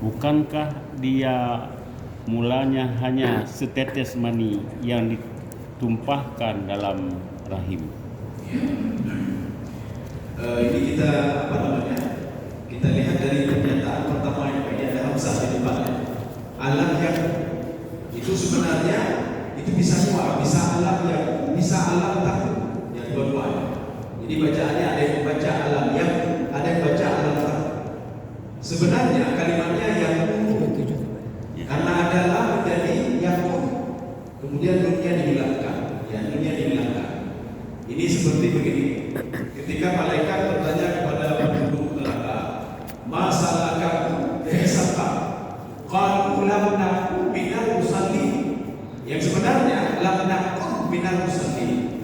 Bukankah dia mulanya hanya setetes mani yang ditumpahkan dalam rahim? Ini kita kita lihat dari pernyataan pertama yang ada Hamzah di depan. Alam yang itu sebenarnya itu bisa dua, bisa alam yang bisa alam takut yang dua-duanya. Jadi bacaannya ada yang membaca alam yang, ada yang baca alam takut. Sebenarnya kalimatnya yang karena adalah menjadi yang kemudian dunia dihilangkan, ya dunia dihilangkan. Ini seperti begini. Ketika malaikat bertanya kepada penduduk neraka, masalahkamu desaka, qalu lam naku minal musallin. Yang sebenarnya lam naku minal musallin,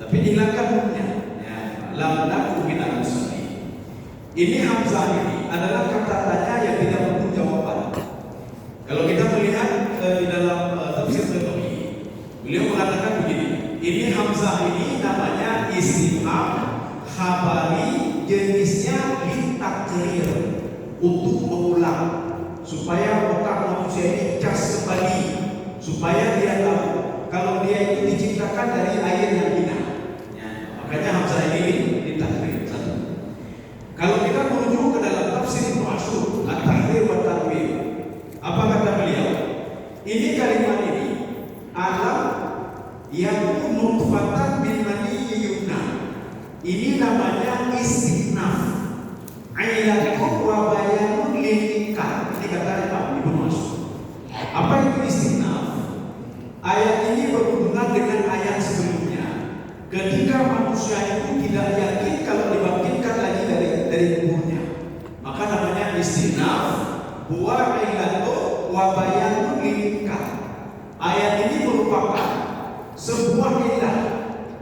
tapi dihilangkan hurufnya. Ya, lam naku minal musallin. Ini hamzah ini adalah kata tanya yang tidak perlu jawaban. Kalau kita melihat di dalam tafsir Nawawi, beliau mengatakan begini. Ini hamzah ini namanya istifham khabari, jenisnya litakrir, untuk mengulang supaya otak manusia ini cas kembali, supaya dia tahu kalau dia itu diciptakan dari air yang hina. Ya, makanya hamzah ini litakrir. Kalau kita merujuk ke dalam tafsir Ibnu Ashur At-Tahrir wa Tanwir, apa kata beliau? Ini kalimat ini alam yang nutfatan bin maniyyi yumna. Ini namanya istinaf. Ailatun wa bayanun linikah. Ini kata Imam Ibnu Ashur. Apa itu istinaf? Ayat ini berhubungan dengan ayat sebelumnya. Ketika manusia itu tidak yakin kalau dibangkitkan lagi dari kuburnya, maka namanya istinaf. Buah ailatun wa bayanun linikah. Ayat ini merupakan sebuah ilah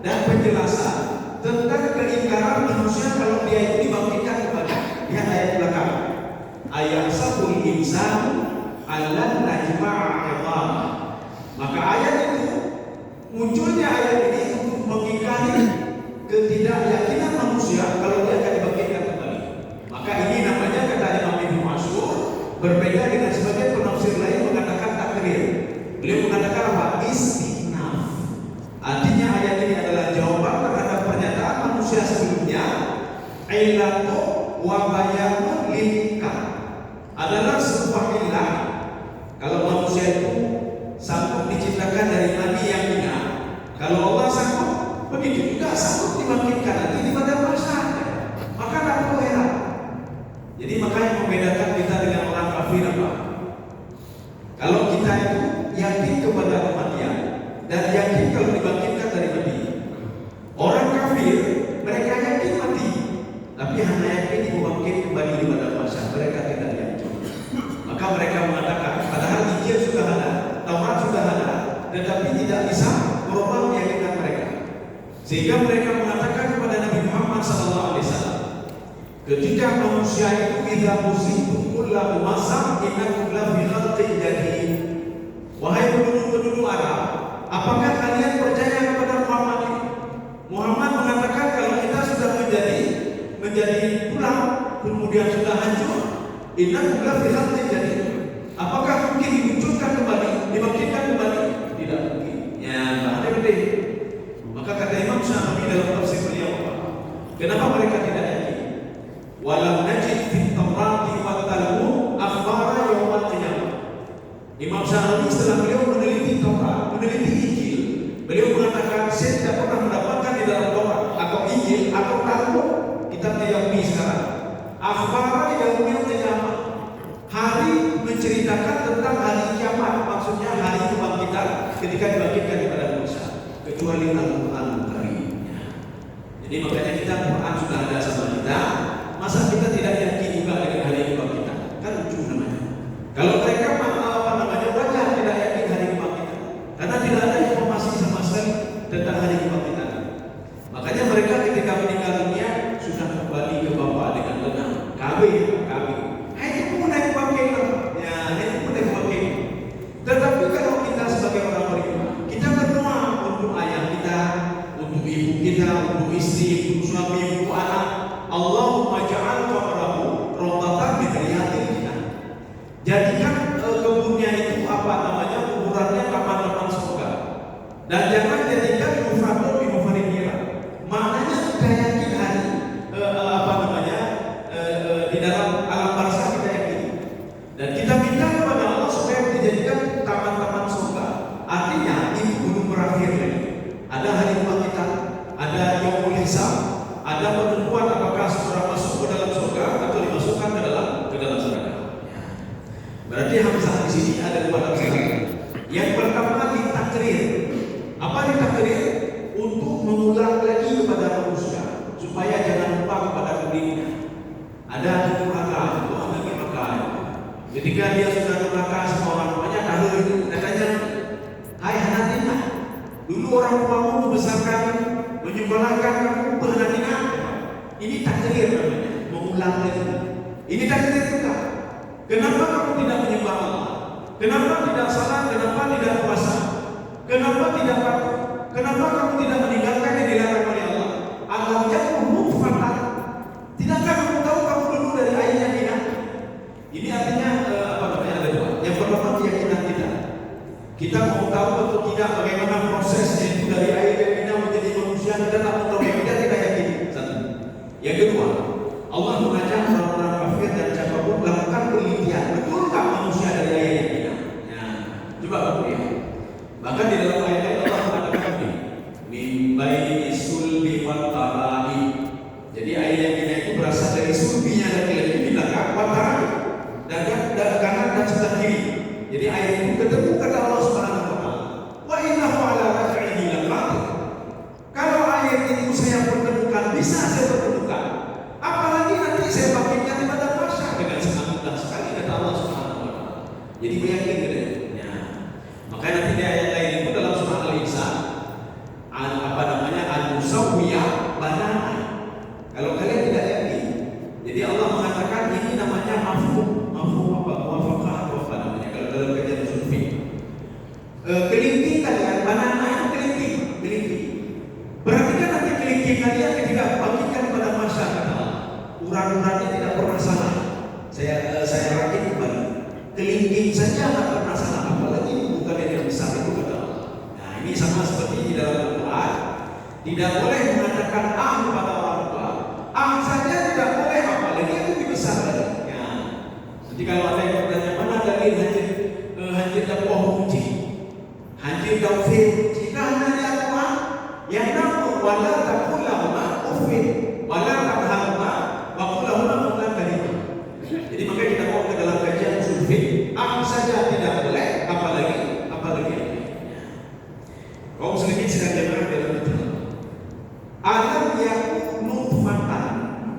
dan penjelasan tentang keingkaran manusia kalau dia itu dibangkitkan kembali. Lihat ayat belakang. Ayat sabul insan alan najma'a idham. Maka ayat itu, munculnya ayat ini untuk mengingkari ketidakyakinan manusia kalau dia akan dibangkitkan kembali. Maka ini namanya, kata Imam Ibnu Ashur, berbeda dengan sebagian penafsir lain mengatakan takrir. Beliau mengatakan apa? Istinaf. Artinya ayat ini adalah jawaban terhadap pernyataan manusia sebelumnya. Ilatu wa bayanun linikah adalah sebuah ilah. Kalau manusia itu sanggup diciptakan dari mani yang hina, kalau Allah sanggup, begitu juga sanggup dibangkitkan nanti di padang mahsyar. Maka tak perlu heran. Jadi maka yang membedakan kita dengan orang kafir apa? Kalau kita itu yakin kepada kematian dan yakin kalau dibangkitkan dari mati. Orang kafir mereka yakin mati, tapi hanya yakin dibangkit kembali di padang mahsyar. Mereka tidak yakin. Maka mereka mengatakan, padahal Injil sudah ada, Taurat sudah ada, tetapi tidak bisa merubah keyakinan mereka. Sehingga mereka mengatakan kepada Nabi Muhammad SAW, ketika manusia itu idza musibu kullu masam innakum la fi khalqin jadid. Wahai penduduk Arab, apakah kalian percaya kepada Muhammad ini? Muhammad mengatakan kalau kita sudah menjadi pulang, kemudian sudah hancur, innakum la fi khalqin jadid. Apakah mungkin dimunculkan kembali, dibangkitkan kembali? Tidak mungkin. Ya, ada penting. Maka kata Imam Syafi'i dalam tafsir beliau apa? Kenapa mereka tidak yakin? Walam najid fit Taurati wa Talmud akhbara yaumil qiyamah. Imam Syafi'i setelah beliau meneliti Taurat, meneliti Injil, beliau mengatakan saya tidak pernah mendapatkan di dalam Taurat atau Injil atau Talmud, kitab Yahudi sekarang, akhbara yaumil qiyamah, hari menceritakan tentang hari kiamat, maksudnya hari kebangkitan ketika dibangkitkan di padang mahsyar, kecuali Al-Qur'an Karim. Jadi makanya kita Quran sudah ada sama kita, masa kita tidak yakin juga dengan hari kebangkitan? Kan lucu namanya. Kalau mereka wajar tidak yakin hari kebangkitan, karena tidak ada informasi sama sekali tentang hari kebangkitan. Makanya mereka ketika meninggal dunia sudah kembali ke Bapa dengan tenang. Kabeh. Itu pun naik bangkit. Ya, itu pun naik bangkit. Tetapi kalau kita sebagai orang beriman, kita berdoa untuk ayah kita, untuk ibu kita, untuk istri, untuk suami, untuk anak. Allahumma ja'al qabrahu rawdatan min riyadil jannah. sini ada dua laksana. Yang pertama ditakrir. Apa ditakrir? Untuk mengulang lagi kepada manusia supaya jangan lupa kepada dirinya. Ada durhaka, itu ada durhaka. Ketika dia sudah durhaka sama orang tuanya, katanya, hai hanatina, dulu orang tuamu membesarkan, menyembelahkan kamu berhanatina. Ini takdir namanya, mengulang lagi. Ini takdir juga. Kenapa kamu tidak menyembah Allah? Kenapa tidak salat? Kenapa tidak puasa? Kenapa tidak patuh? Kenapa kamu tidak meninggalkan yang dilarang oleh Allah? Alam yakun nutfatan. Tidakkah kamu tahu kamu dulu dari air yang hina? Ini artinya ada dua. Yang pertama keyakinan kita. Kita mau tahu atau tidak bagaimana prosesnya itu dari air yang hina menjadi manusia, kita tak mau tahu. Kita tidak yakin. Satu. Yang kedua, Allah mengajak orang-orang kafir dan siapapun melakukan penelitian. Betulkah manusia dari air yang hina? Ya, coba kamu lihat. Bahkan di dalam ayat Allah mengatakan ini, min baini sulbi wal tara'i. Jadi air yang hina itu berasal dari sulbinya laki-laki di belakang, wal tara'i, dan kanan dan sebelah kiri. Jadi air itu ketemu kata Allah Subhanahu wa taala. Wa innahu ala raj'ihi laqadir. Kalau air itu saya pertemukan, bisa saya pertemukan. Apalagi nanti saya bangkitkan di padang mahsyar dengan sangat mudah sekali kata Allah Subhanahu wa taala. Jadi yakin gitu. Makanya nanti di ayat lain itu dalam surah Al-Insan al-musawwiyah banana. Kalau kalian tidak yakin, jadi Allah mengatakan ini namanya mafhum apa muwafaqah atau apa namanya kalau dalam kajian usul fiqh. Kelingking kalian banana yang kelingking. Perhatikan nanti kelingking kalian ketika bagikan pada masyarakat. Urat-uratnya tidak pernah salah. Saya rakit kembali. Kelingking saja tidak pernah salah, apalagi bukan yang besar itu kata Allah. Nah ini sama seperti di dalam Al-Quran. Tidak boleh mengatakan kepada orang tua. Saja tidak boleh, apalagi yang lebih besar lagi. Ya. Jadi kalau ada yang bertanya mana dari hancur dakwah kunci, hancur dakwah jika hanya Al-Quran yang namun wala takulahuma ufin wala takulahuma wa kulahuma mulan kalimah. Jadi makanya kita mau ke dalam kajian usul fiqh, saja tidak boleh, apalagi. Kaum muslimin sedang dengar dalam itu. Alam yakun nutfatan.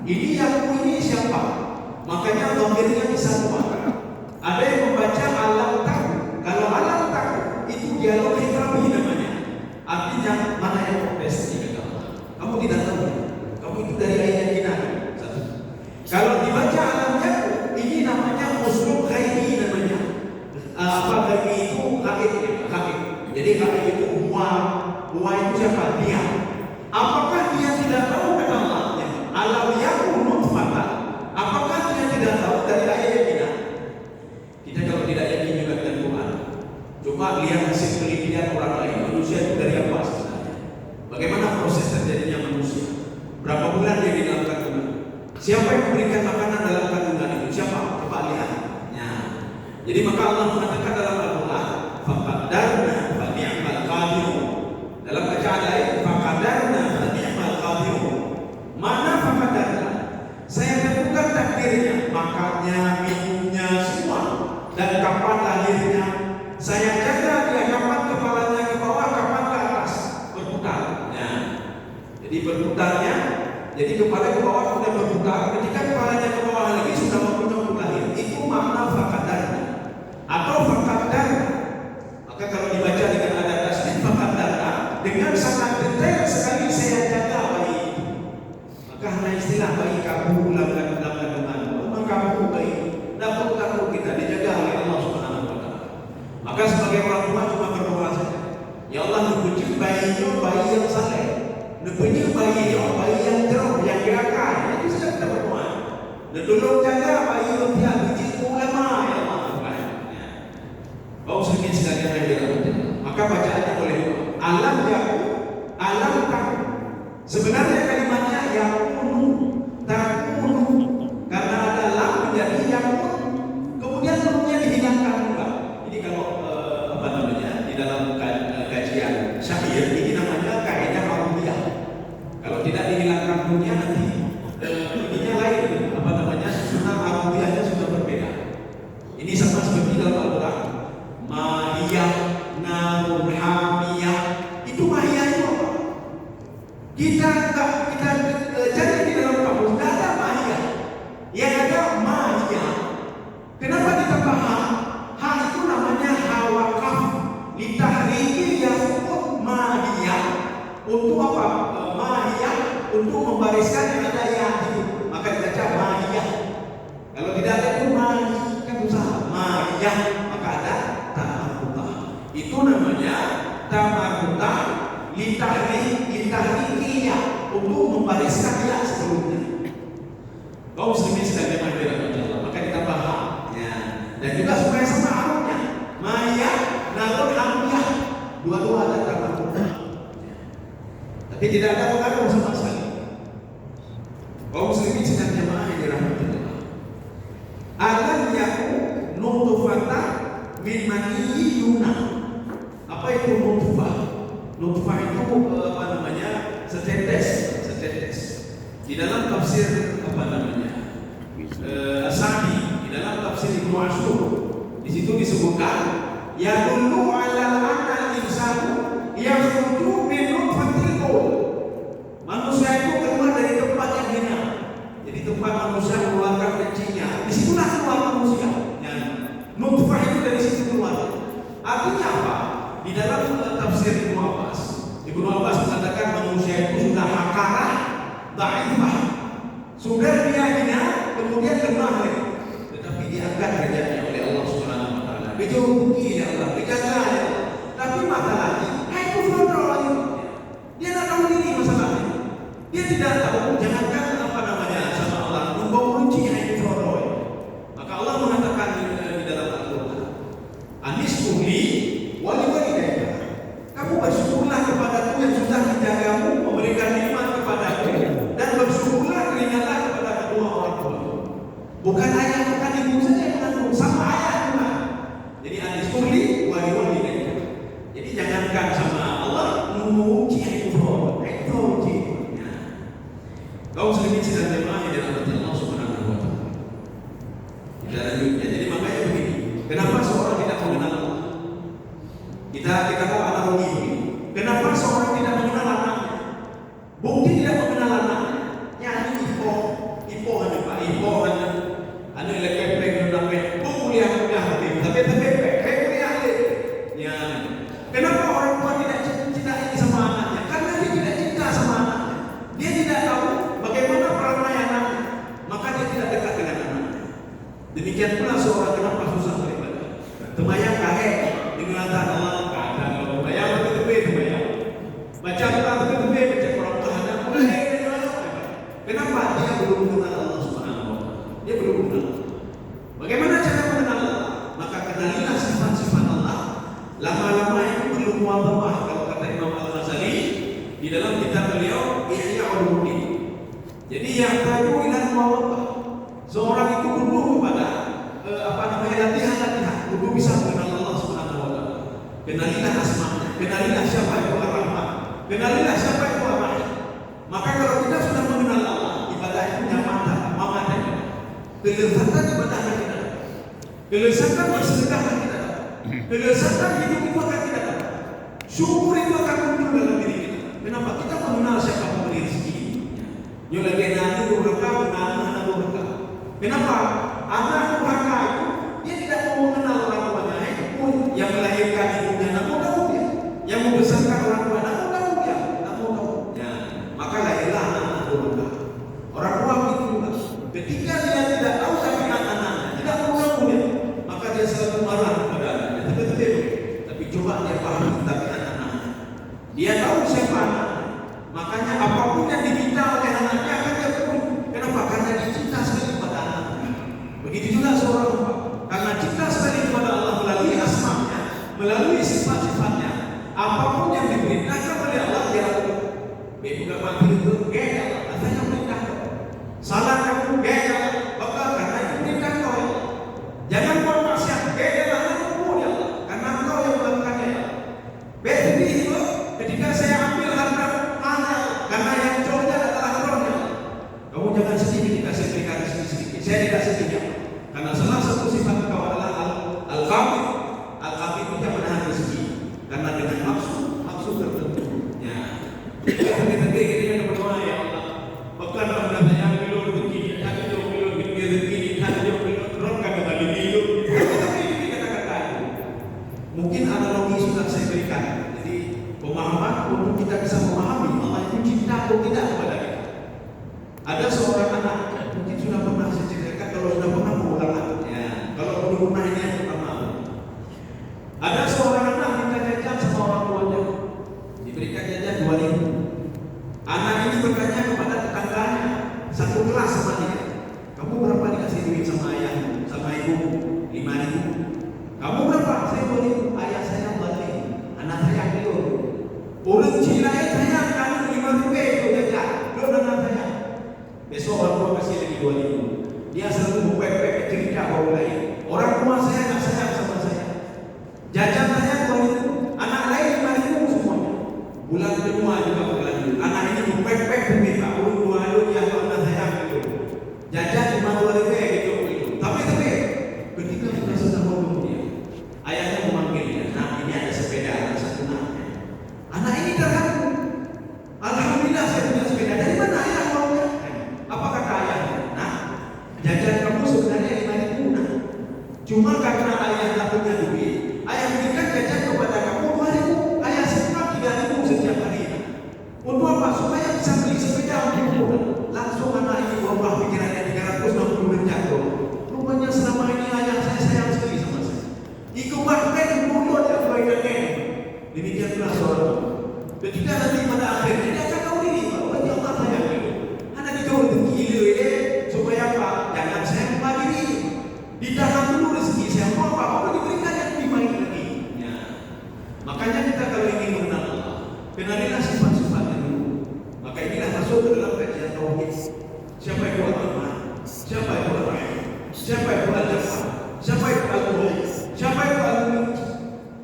Ini yakun ini siapa? Makanya dhamirnya bisa dua. Ada yang membaca alam tahu. Kalau alam tahu itu dialog hikami namanya. Artinya mana yang protes ini kata Allah. Kamu tidak tahu. Kamu itu dari ayat yang hina. Satu. Kalau dibaca alam yakun ini namanya uslub ghaibi namanya. Apa ghaibi itu gaib. Jadi gaib itu huwa itu siapa? Dia. Apakah dia tidak tahu kata Allah? Alam yakun nutfatan. Apakah dia tidak tahu dari ayat yang hina? Kita kalau tidak yakin juga dengan Quran, coba lihat hasil penelitian orang lain. Manusia itu dari apa sebenarnya? Bagaimana proses terjadinya manusia? Berapa bulan dia di dalam kandungan? Siapa yang memberikan makanan dalam kandungan itu? Siapa? Coba lihat. Ya. Jadi maka Allah mengatakan dalam Al-Quran, faqaddarna fa ni'mal qadirun. Dalam bacaan lain, faqaddarna fa ni'mal qadirun. Mana faqaddarna? Saya tentukan takdirnya, makannya, minumnya, semua, dan kapan lahirnya. Saya jaga dia kapan kepalanya ke bawah, kapan ke atas, berputar. Ya. Jadi berputarnya, jadi kepala ke bawah sudah berputar. Ketika kepalanya ke bawah lagi sudah mau lahir. Itu makna faqaddarna atau faqaddarna. Maka kalau dibaca dengan ada tasdid faqaddarna, dengan sangat detail sekali saya jaga bayi itu. Maka hanya istilah bayi kamu dalam kandungan, rumah kamu bayi, dapat kamu kita dijaga oleh Allah Subhanahu wa taala. Maka sebagai orang tua cuma berdoa saja. Ya Allah, nubuji bayinya bayi yang saleh, nubuji bayinya bayi yang cerah, yang gerakan. Itu saja kita berdoa. Dan tolong jaga bayi yang tidak biji ulama ya Allah. Bapak muslimin sekalian yang dirahmati. Maka bacaannya boleh alam yakun, alam takun. Sebenarnya kalimatnya yakunu, takunu, karena ada lam menjadi yakun, kemudian lumnya dihilangkan juga. Ini kalau di dalam kajian syair ini namanya kaidah arabiyah. Kalau tidak dihilangkan lumnya nanti ininya lain, sunnah arabiyahnya sudah berbeda. Ini sama seperti dalam Al-Quran. mewariskan yang ada ya, maka dibaca Ma'iyah. Kalau tidak ada itu Ma'iyah kan susah. Ma'iyah maka ada tamarutah. Itu namanya tamarutah litahriqiyah, untuk membariskan ya sebelumnya. Kaum muslimin sedang dirahmati Allah, maka ditambah ya. Dan juga supaya sama arusnya Ma'iyah namun hamiyah, dua-dua ada tamarutah. Tapi tidak ada pengaruh sama sekali. Kaum muslimin sedang jamaah yang dirahmati Allah. Alam yakun nutfatan min maniyyi yumna. Apa itu nutfah? Nutfah itu apa namanya? Setetes. Di dalam tafsir apa namanya? As-Sa'di, di dalam tafsir Ibnu Ashur, di situ disebutkan yadullu 'ala anna al-insanu yakhruju min nutfatil qaul. Manusia itu keluar dari tempat yang hina. Jadi tempat manusia mengeluarkan kencingnya, disitulah keluar manusia. Ya. Nutfah itu dari situ keluar. Artinya apa? Di dalam tafsir Ibnu Abbas mengatakan manusia itu sudah hakarah, dhaifah, sudah dia hina, kemudian lemah lagi. Tetapi diangkat derajatnya oleh Allah Subhanahu wa taala. Dijauhi ya Allah, dijaga ya Allah. Tapi masalahnya, itu fadl. Dia tidak tahu diri masalahnya. Dia tidak tahu, jangankan apa namanya sama Allah membawa kunci itu fadl. Maka Allah mengatakan di dalam Al-Qur'an, Anishkurli wa liwalidayka. Kamu bersyukurlah kepadaku yang sudah menjagamu, memberikan nikmat kepadaku, dan bersyukurlah teringatlah kepada kedua orang tua. Bukan ayah, bukan ibu saja yang mengandung, sama ayah juga. Jadi Anishkurli wa liwalidayka. Jadi jangankan sama Allah memuji itu uji. Kau muslimin sedang jemaah yang dirahmati Allah Subhanahu wa taala. Kita lanjutnya. Jadi makanya begini. Kenapa seorang tidak mengenal Allah? Kita tahu analogi ini. Kenapa seorang tidak mengenal anaknya? Bukti tidak mengenal anaknya. Nyanyi ipo hanya Pak ipo hanya anu lekepeng namanya. Kuliah tapi kuliah ya. Kenapa orang tua tidak ini sama anaknya? Karena dia tidak cinta sama anaknya. Dia tidak tahu bagaimana perangai anaknya, maka dia tidak dekat dengan anaknya. Demikian pula seorang kenapa susah beribadah. Temayang kahek ingatan Allah keadaan kalau bayang betul baca Quran betul baca Quran keadaan mulai. Kenapa dia belum mengenal Allah Subhanahu wa taala? Dia belum mengenal. Bagaimana cara mengenal Allah? Maka kenalilah sifat-sifat Allah. Lama-lama itu perlu muadzabah. Kalau kata Imam Al-Ghazali di dalam kitab beliau Ihya Ulumuddin. Jadi yang perlu ilah muadzabah. Seorang itu butuh kepada latihan, butuh bisa mengenal Allah Subhanahu wa taala. Kenalilah asma-Nya, kenalilah siapa itu Ar-Rahman, kenalilah siapa itu Ar-Rahim. Maka kalau kita sudah mengenal Allah, ibadah itu nyamatan, mamatan. Kelezatan ibadah kita dapat. Kelezatan bersedekah kita dapat. Kelezatan hidup itu akan kita dapat. Syukur itu akan muncul dalam diri kita. Kenapa? Kita mengenal siapa pemberi rezeki. Yang lagi nanti durhaka, anak durhaka. Kenapa? Anak durhaka itu dia tidak mau mengenal orang tuanya. Itu pun yang melahirkan ibunya tidak mau tahu dia. Yang membesarkan orang tua tidak mau tahu dia. Tidak mau tahu. Ya, maka lahirlah anak durhaka. Orang tua itu juga. Ketika dia tidak tahu tapi anak-anaknya tidak mau tahu dia, maka dia selalu marah kepada anaknya. Tapi coba dia paham tentang anak-anaknya. Dia tahu siapa anaknya. Makanya apapun yang diminta oleh anaknya akan dia penuhi. Kenapa? Karena dia cinta sekali kepada anaknya. Begitu juga seorang tua. Karena cinta sekali kepada Allah melalui asma-Nya, melalui sifat-sifatnya, apapun yang diperintahkan oleh Allah dia lakukan. Bukan mati itu, Allah, katanya perintahkan. Salah kamu, Allah, bakal karena itu perintah kau. Jangan buat maksiat, Allah, ya Allah, karena engkau yang melakukannya. Begitu itu, ketika saya ambil harta mana, karena yang cowoknya adalah rohnya. Kamu jangan sedih ketika saya berikan sedikit. Saya tidak sedih, karena salah satu sifat engkau adalah al-qabid. Al-qabid itu yang menahan rezeki, karena dengan maksud tertentu. Ya, kita yang berdoa ya Allah. Bahkan Allah yang belum rezeki, tak ada belum rezeki, tak ada belum roh kami bagi hidup. Tapi ini kata-kata itu. Mungkin analogi sudah saya berikan. Jadi pemahaman untuk kita bisa memahami Allah itu cinta atau tidak kepada kita. di rumah ini yang pertama. Ada seorang anak minta jajan sama orang tuanya, diberikan jajan 2.000. Anak ini bertanya kepada tetangganya, satu kelas sama dia, kamu berapa dikasih duit sama ayah, sama ibu? 5.000. Kamu berapa? Saya 2.000. Ayah saya 4.000. Anak saya kilo. Orang Cina saya kamu 5.000 itu jajan. Belum anak saya. Besok orang tua kasih lagi 2.000. Dia selalu mempepek cerita orang lain. Orang tua saya tak sayang sama saya. Jajan saya 2.000. Anak lain 5.000 semuanya. Bulan kedua juga berlanjut. Anak ini mempepek meminta orang tua yang anak saya gitu. Jajan cuma 2.000 gitu. Tapi ketika sudah selesai ngomong dia, ayahnya memanggilnya, nah ini ada sepeda, ada satu anaknya. Anak ini terharu. Alhamdulillah saya punya sepeda. Dari mana ayah uangnya? Apa kata ayahnya? Nah, jajan kamu sebenarnya 5.000. Nah, cuma karena ayah tak punya duit, ayah berikan jajan kepada kamu 2.000. Ayah simpan 3.000 setiap hari. Untuk apa? Supaya bisa beli sepeda untukmu. Langsung anak ini berubah pikirannya 360 derajat. Rupanya selama ini ayah saya sayang sekali sama saya. Ikut bahkan mulut yang baiknya. Demikian pula seorang. Ketika nanti pada akhirnya dia akan tahu diri bahwa dia Allah sayang itu. Anak itu gila supaya apa? Jangan saya lupa diri. Ditahan dulu rezeki saya mau apa diberikan yang lebih baik lagi. Ya. Makanya kita kalau ingin mengenal Allah, kenalilah sifat-sifatnya dulu. Maka inilah masuk ke dalam kajian tauhid. Siapa itu Allah? Siapa itu Allah? Siapa itu Al-Jafar? Siapa itu Al-Quran? Siapa itu Al-Quran?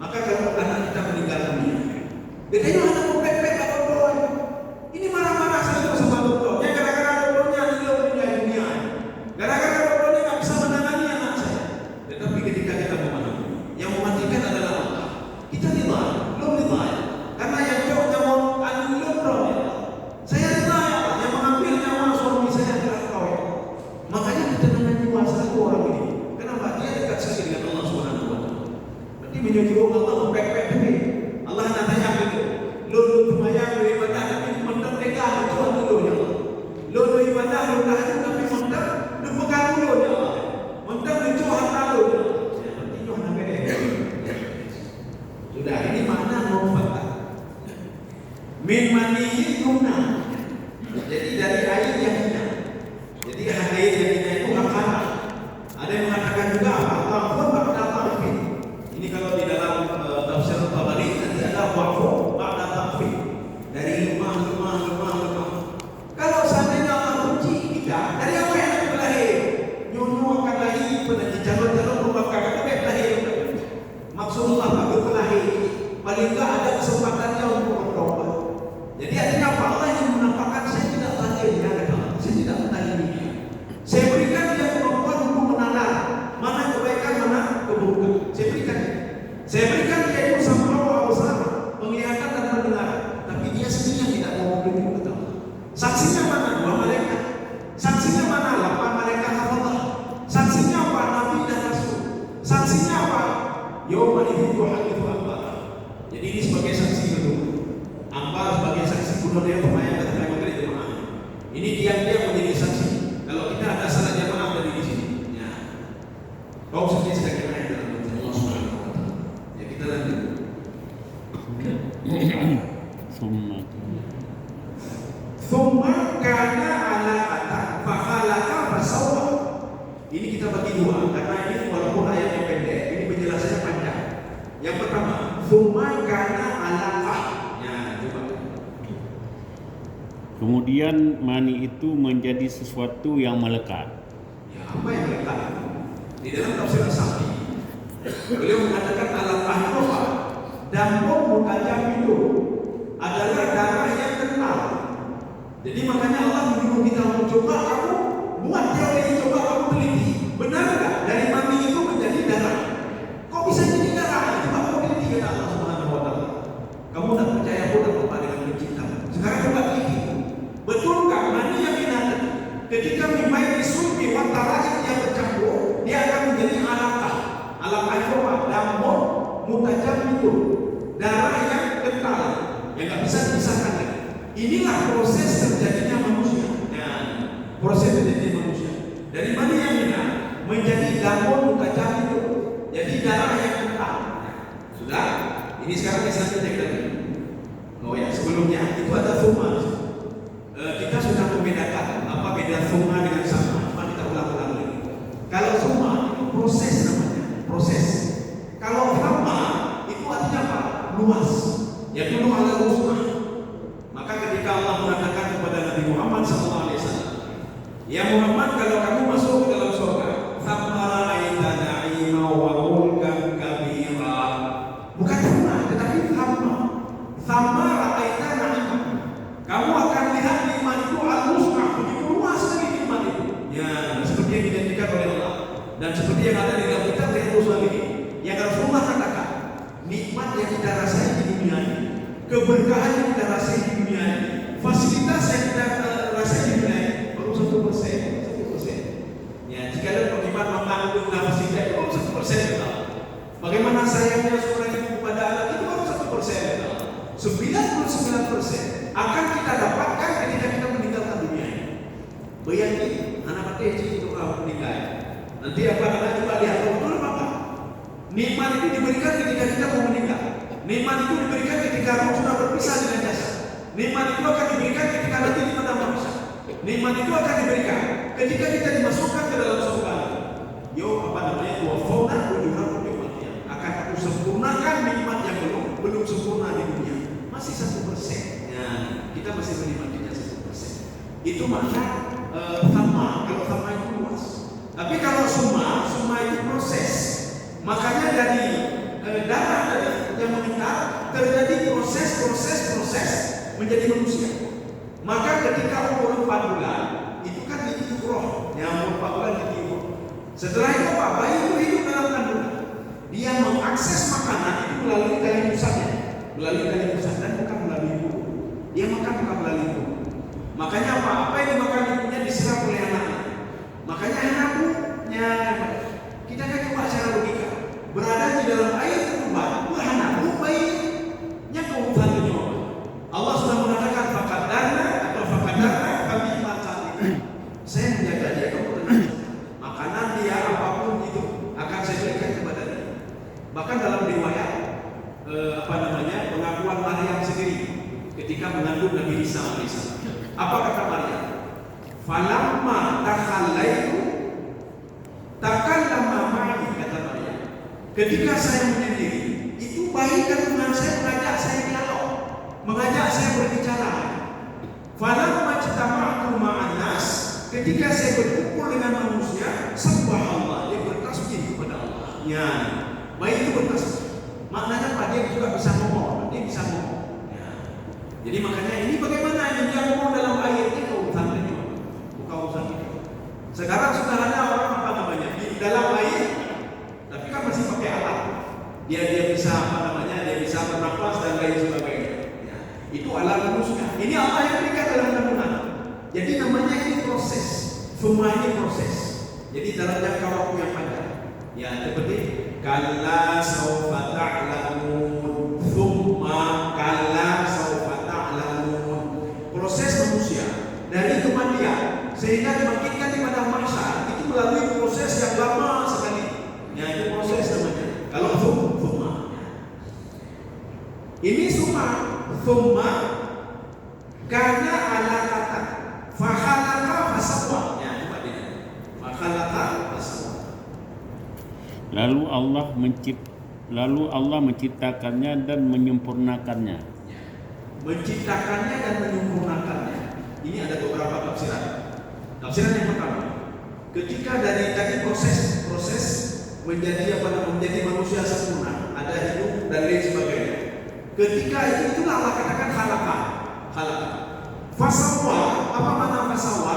Maka kalau anak kita meninggal dunia, bedanya anak mempepek atau doa. Ini marah-marah saja sama dokternya. Gara-gara dokternya beliau meninggal dunia. Gara-gara dokternya tak bisa menangani anak saya. Tetapi ketika kita memahami, yang mematikan adalah Allah. Kita ridha, belum ridha. Karena yang jauhnya mau anu belum. Saya ridha ya Allah, yang mengambil nyawa suami saya adalah kau. Makanya ketenangan jiwa satu orang ini. Kenapa? Dia dekat sekali dengan Allah Subhanahu wa taala. Berarti menyuruh Allah mempepek ini. Allah nak tanya gitu. Lu tumayang lu ibadah tapi mendem tegak itu dulu ya Allah. Lu ibadah lu dah tapi mendem lu pegang dulu ya Allah. Mendem itu harta lu. Berarti itu nak beda. Sudah ini makna mufakat. Min mani guna. Jadi dari air yang hina. Jadi air yang hina itu haram. Ada yang mengatakan juga Allah ba'da ta'fid. Ini kalau di dalam tafsir Tabari nanti ada waqfu ba'da ta'fid. Dari lemah. Kalau seandainya Allah benci kita, dari apa yang akan berlahir? Nyonyo akan lahir pada calon-calon rumah kakak lahir. Maksudnya apa? Berlahir. Paling enggak ada kesempatannya untuk bertobat. Jadi artinya apa? Allah yang menampakkan saya tidak lahir dengan Allah. Saya tidak menangani dia. Saya berikan dia kemampuan untuk menanam mana kebaikan, mana keburukan. Saya berikan dia itu sama Allah bersama, penglihatan dan pendengaran. Tapi dia sendiri yang tidak mau memberi kepada Allah. Saksinya mana? 2 malaikat. Saksinya mana? 8 malaikat hafazah. Saksinya apa? Nabi dan Rasul. Saksinya apa? Yaumul hadithu akbar. Jadi ini sebagai saksi kedua. Akbar sebagai saksi kuno dia pemain kata maghrib jemaah. Ini dia menjadi saksi. Kalau kita ada salah jemaah dari di sini. Ya. Kau sendiri sedang kena dalam Allah Subhanahu wa taala. Ya kita lanjut. Thumma kana ala atak fa khalaqa fasawwa. Ini kita bagi dua karena ini walaupun ayatnya pendek, ini penjelasannya panjang. Yang pertama, thumma kana ala atak. Ya, coba. Kemudian mani itu menjadi sesuatu yang melekat. Ya, apa yang melekat? Di dalam tafsir As-Sa'di, beliau mengatakan alat ahrofa dan mutajam itu adalah darah yang kental. Jadi makanya Allah menyuruh kita mencoba kamu buat teori, coba kamu teliti. Benar enggak dari mani itu menjadi darah? Kok bisa jadi darah? Coba kamu teliti kata Allah Subhanahu wa taala. Kamu tak percaya pun tak apa dengan pencipta. Sekarang coba teliti. Betulkah mani yang binatang ketika mimai disulbi wantarajat yang bercampur dia akan menjadi alaqah dan mutajam itu darah yang kental yang tak bisa dipisahkan lagi. Inilah proses terjadinya manusia. Proses terjadinya manusia dari mana yang benar menjadi damun mutajam itu darah yang kental. Sudah, ini sekarang yang selanjutnya kita lihat. Oh ya, sebelumnya itu ada thumma. Kita sudah membedakan apa beda thumma dengan sama. Cuma kita ulang-ulang lagi. Kalau thumma itu proses namanya, proses. Kalau thamma itu artinya apa? Luas. Yaitu ala usmah. Maka ketika Allah mengatakan kepada Nabi Muhammad SAW, ya Muhammad, kalau kamu masuk ke dalam surga, thamma ra'aita na'ima wa mulkan kabira. Bukan thamma, tetapi thamma. Thamma ra'aita na'ima. Kamu akan lihat nikmat itu al-musnah, begitu luas sekali nikmat itu. Ya, seperti yang dijanjikan oleh Allah dan seperti yang ada di dalam kitab Riyadhus Shalihin. Yang Rasulullah katakan, nikmat yang kita rasain di dunia ini, keberkahan yang kita rasain di dunia ini, fasilitas yang kita rasain di dunia ini, baru 1%. Ya, jika ada bagaimana mengandung nafas kita itu baru 1%. Bagaimana sayangnya seorang ibu kepada anak itu baru 1%. 99% akan kita dapatkan ketika kita meninggalkan dunia ini. Bayangin, anak mati itu kalau meninggal. Nanti apa namanya, coba lihat betul apa? Nikmat itu diberikan ketika kita mau meninggal. Nikmat itu diberikan ketika roh sudah berpisah dengan jasad. Nikmat itu akan diberikan ketika nanti di padang mahsyar. Nikmat itu akan diberikan ketika kita dimasukkan ke dalam surga. Yo, apa namanya? Wa fauna ujurakum biwaqiyah. Akan aku sempurnakan nikmat yang belum sempurna di dunia. Masih 1%. Ya, kita masih menikmatinya 1%. Itu makna thamma. Kalau thamma itu luas. Tapi kalau summa itu proses. Makanya dari darah yang meningkat terjadi proses menjadi manusia. Maka ketika umur 4 bulan itu kan ditiup roh, yang umur 4 bulan ditiup. Setelah itu apa? Bayi itu hidup dalam kandungan. Dia mengakses makanan itu melalui tali pusatnya, dan bukan melalui ibu. Dia makan bukan melalui ibu. Makanya apa? Apa yang dimakan ibunya diserap oleh anaknya. Makanya anaknya kita kan coba secara logika. Berada di dalam air terlibat, anakmu bayinya keuntungan menyoba. Allah sudah mengatakan fakadana kami makan. Saya menjaga dia, kamu tenang. Makanan dia apapun itu akan saya berikan kepada dia. Bahkan dalam riwayat pengakuan Maryam sendiri ketika mengandung Nabi Isa AS. Apa kata Maryam? Falamma takhallaitu takallama ma'i, kata Maryam. Ketika saya menyendiri, itu bayi kandungan saya mengajak saya dialog, mengajak saya berbicara. Falamma ijtama'tu ma'an nas, ketika saya berkumpul dengan manusia, sembah Allah, dia bertasbih kepada Allah. Ya, bayi itu bertasbih. Maknanya Pak, dia juga bisa ngomong, dia bisa ngomong. Ya. Jadi makanya ini bagaimana dia ngomong dalam ayat ini, urusan ini, bukan urusan ini. Sekarang sudah ada orang di dalam air, tapi kan masih pakai alat. Dia bisa dia bisa bernafas dan lain sebagainya. Ya. Itu alat manusia. Ini Allah yang berikan dalam kandungan. Jadi namanya ini proses, semua ini proses. Jadi dalam jangka waktu yang panjang. Ya, seperti kalla saufa ta'lamun, thumma kalla saufa ta'lamun. Proses manusia dari kematian sehingga dibangkitkan di padang mahsyar itu melalui proses yang lama sekali. Ya, itu proses namanya. Kalau thumma. Ini thumma karena ala kata fahalaka fasawwa. Ya, coba dia. Fahalaka fasawwa. Lalu Allah menciptakannya dan menyempurnakannya. Menciptakannya dan menyempurnakannya. Ini ada beberapa tafsiran. Tafsiran yang pertama, ketika dari tadi proses menjadi menjadi manusia sempurna, ada hidup dan lain sebagainya. Ketika itulah Allah katakan khalaqa. Fasawwa, apa makna fasawwa?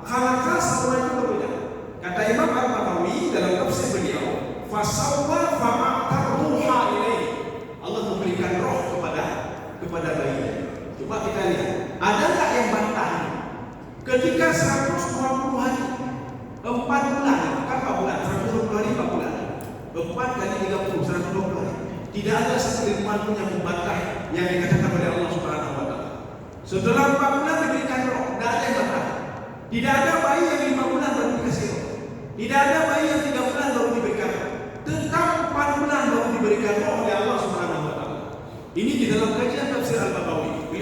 Khalaqa sawwa itu berbeda. Kata Imam Al-Bagawi dalam tafsir beliau, fasawwa fama'tar ruha ilaihi. Allah memberikan roh kepada bayinya. Coba kita lihat, ada tak yang bantah? Ketika 120 hari 4 bulan, kan 4 bulan, 120 hari 4 bulan 4 kali 30, 120 hari. Tidak ada satu ilmuwan pun yang membantah yang dikatakan oleh Allah Subhanahu wa Ta'ala. Setelah 4 bulan diberikan roh, tidak ada yang bantah. Tidak ada bayi yang 5 bulan baru dikasih roh. Tidak ada bayi yang 3 bulan baru diberikan roh. Tentang 4